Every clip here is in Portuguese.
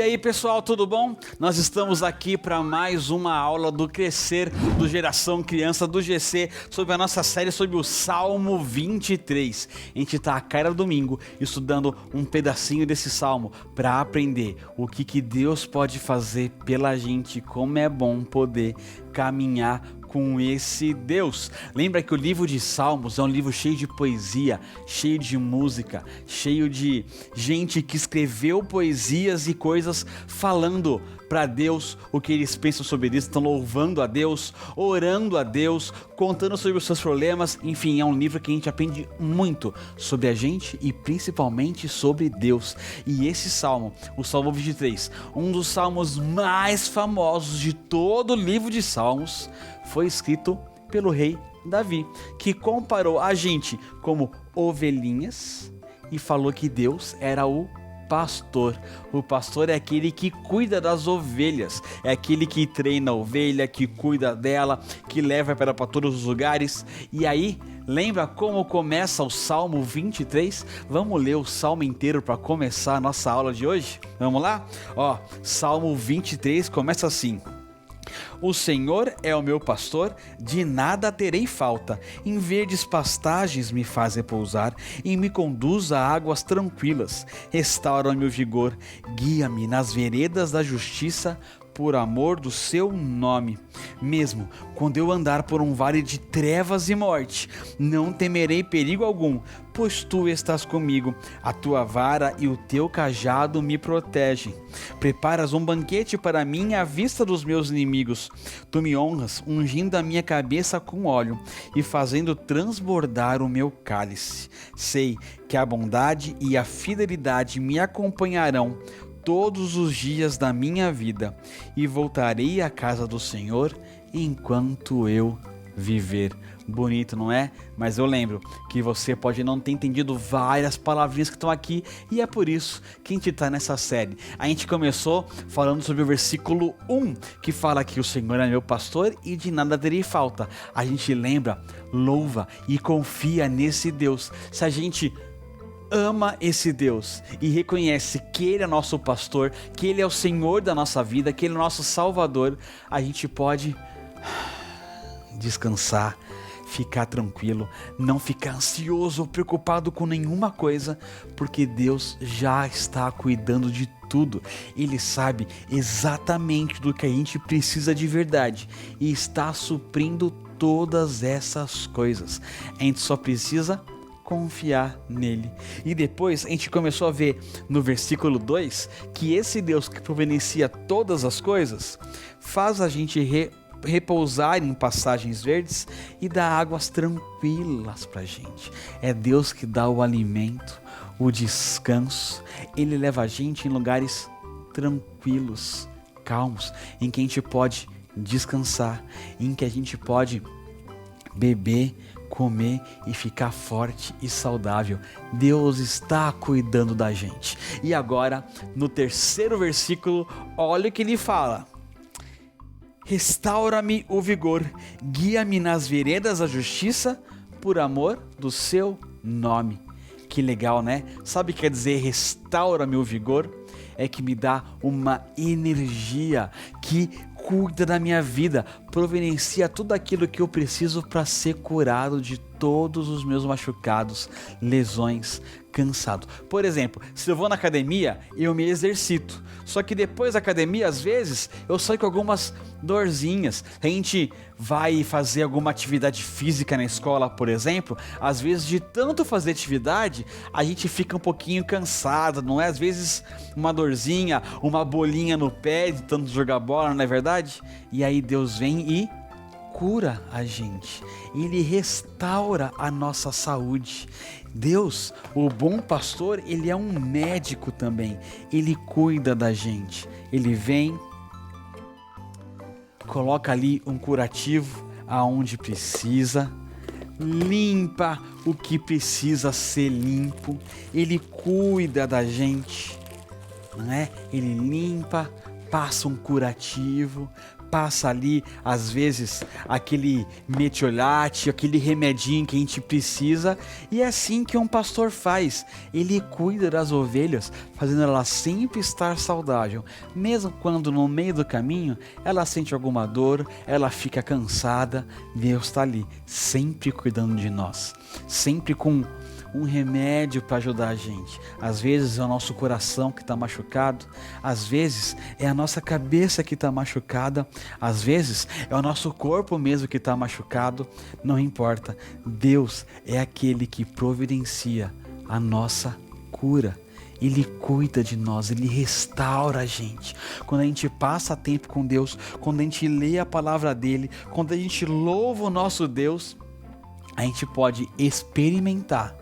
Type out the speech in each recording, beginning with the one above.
E aí pessoal, tudo bom? Nós estamos aqui para mais uma aula do Crescer do Geração Criança do GC sobre a nossa série sobre o Salmo 23. A gente está a cada domingo estudando um pedacinho desse salmo para aprender o que Deus pode fazer pela gente, como é bom poder caminhar com esse Deus. Lembra que o livro de Salmos é um livro cheio de poesia, cheio de música, cheio de gente que escreveu poesias e coisas falando para Deus o que eles pensam sobre Deus, estão louvando a Deus, orando a Deus, contando sobre os seus problemas. Enfim, é um livro que a gente aprende muito sobre a gente e principalmente sobre Deus. E esse salmo, o Salmo 23, um dos salmos mais famosos de todo o livro de Salmos, foi escrito pelo rei Davi, que comparou a gente como ovelhinhas e falou que Deus era o pastor. O pastor é aquele que cuida das ovelhas, é aquele que treina a ovelha, que cuida dela, que leva para todos os lugares. E aí, lembra como começa o Salmo 23? Vamos ler o salmo inteiro para começar a nossa aula de hoje? Vamos lá? Salmo 23 começa assim: O Senhor é o meu pastor, de nada terei falta. Em verdes pastagens me faz repousar e me conduz a águas tranquilas. Restaura-me o vigor, guia-me nas veredas da justiça, por amor do seu nome. Mesmo quando eu andar por um vale de trevas e morte, não temerei perigo algum, pois tu estás comigo. A tua vara e o teu cajado me protegem. Preparas um banquete para mim à vista dos meus inimigos. Tu me honras, ungindo a minha cabeça com óleo e fazendo transbordar o meu cálice. Sei que a bondade e a fidelidade me acompanharão todos os dias da minha vida, e voltarei à casa do Senhor enquanto eu viver. Bonito, não é? Mas eu lembro que você pode não ter entendido várias palavrinhas que estão aqui, e é por isso que a gente está nessa série. A gente começou falando sobre o versículo 1, que fala que o Senhor é meu pastor e de nada terei falta. A gente lembra, louva e confia nesse Deus. Se a gente ama esse Deus e reconhece que Ele é nosso pastor, que Ele é o Senhor da nossa vida, que Ele é o nosso Salvador, a gente pode descansar, ficar tranquilo, não ficar ansioso ou preocupado com nenhuma coisa, porque Deus já está cuidando de tudo. Ele sabe exatamente do que a gente precisa de verdade e está suprindo todas essas coisas. A gente só precisa confiar nele. E depois a gente começou a ver no versículo 2 que esse Deus que providencia todas as coisas faz a gente repousar em passagens verdes e dá águas tranquilas pra gente. É Deus que dá o alimento, o descanso. Ele leva a gente em lugares tranquilos, calmos, em que a gente pode descansar, em que a gente pode beber, comer e ficar forte e saudável. Deus está cuidando da gente. E agora, no terceiro versículo, olha o que ele fala: restaura-me o vigor, guia-me nas veredas da justiça, por amor do seu nome. Que legal, né? Sabe o que quer dizer restaura-me o vigor? É que me dá uma energia, que cuida da minha vida, providencia tudo aquilo que eu preciso para ser curado de todos os meus machucados, lesões, cansado. Por exemplo, se eu vou na academia, eu me exercito. Só que depois da academia, às vezes, eu saio com algumas dorzinhas. A gente vai fazer alguma atividade física na escola, por exemplo. Às vezes, de tanto fazer atividade, a gente fica um pouquinho cansado, não é? Às vezes, uma dorzinha, uma bolinha no pé de tanto jogar bola, não é verdade? E aí Deus vem e cura a gente. Ele restaura a nossa saúde. Deus, o bom pastor, ele é um médico também. Ele cuida da gente. Ele vem, coloca ali um curativo aonde precisa, limpa o que precisa ser limpo. Ele cuida da gente, não é? Ele limpa, passa um curativo, passa ali, às vezes, aquele metiolate, aquele remedinho que a gente precisa, e é assim que um pastor faz. Ele cuida das ovelhas, fazendo ela sempre estar saudável, mesmo quando no meio do caminho ela sente alguma dor, ela fica cansada. Deus está ali, sempre cuidando de nós, sempre com um remédio para ajudar a gente. Às vezes é o nosso coração que está machucado, às vezes é a nossa cabeça que está machucada, às vezes é o nosso corpo mesmo que está machucado. Não importa, Deus é aquele que providencia a nossa cura. Ele cuida de nós, Ele restaura a gente. Quando a gente passa tempo com Deus, quando a gente lê a palavra dEle, quando a gente louva o nosso Deus, a gente pode experimentar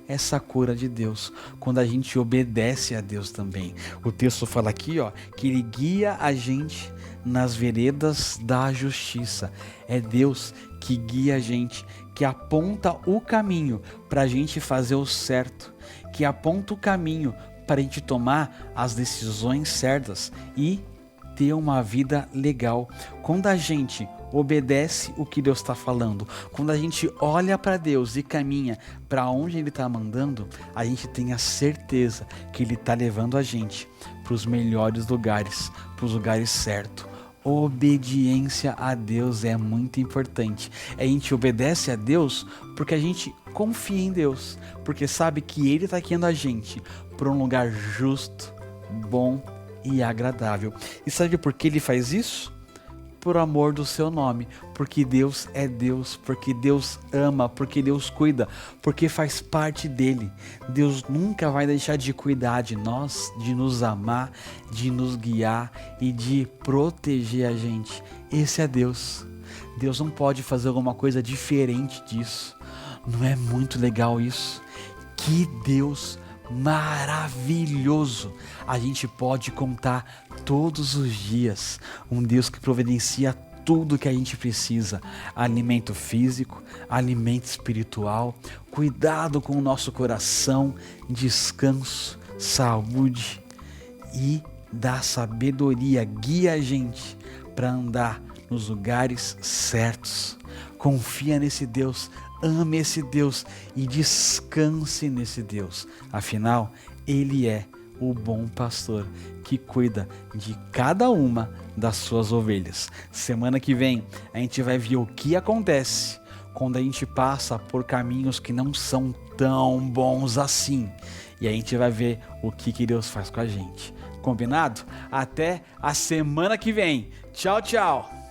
essa cura de Deus, quando a gente obedece a Deus também. O texto fala aqui, que Ele guia a gente nas veredas da justiça. É Deus que guia a gente, que aponta o caminho para a gente fazer o certo, que aponta o caminho para a gente tomar as decisões certas e ter uma vida legal. Quando a gente obedece o que Deus está falando, quando a gente olha para Deus e caminha para onde Ele está mandando, a gente tem a certeza que Ele está levando a gente para os melhores lugares, para os lugares certos. Obediência a Deus é muito importante. A gente obedece a Deus porque a gente confia em Deus, porque sabe que Ele está guiando a gente para um lugar justo, bom e agradável. E sabe por que Ele faz isso? Por amor do seu nome, porque Deus é Deus, porque Deus ama, porque Deus cuida, porque faz parte dele. Deus nunca vai deixar de cuidar de nós, de nos amar, de nos guiar e de proteger a gente. Esse é Deus. Deus não pode fazer alguma coisa diferente disso. Não é muito legal isso? Que Deus maravilhoso a gente pode contar todos os dias. Um Deus que providencia tudo que a gente precisa: alimento físico, alimento espiritual, cuidado com o nosso coração, descanso, saúde e dá sabedoria, guia a gente para andar nos lugares certos. Confia nesse Deus, ame esse Deus e descanse nesse Deus. Afinal, Ele é o bom pastor que cuida de cada uma das suas ovelhas. Semana que vem a gente vai ver o que acontece quando a gente passa por caminhos que não são tão bons assim. E a gente vai ver o que Deus faz com a gente. Combinado? Até a semana que vem. Tchau, tchau.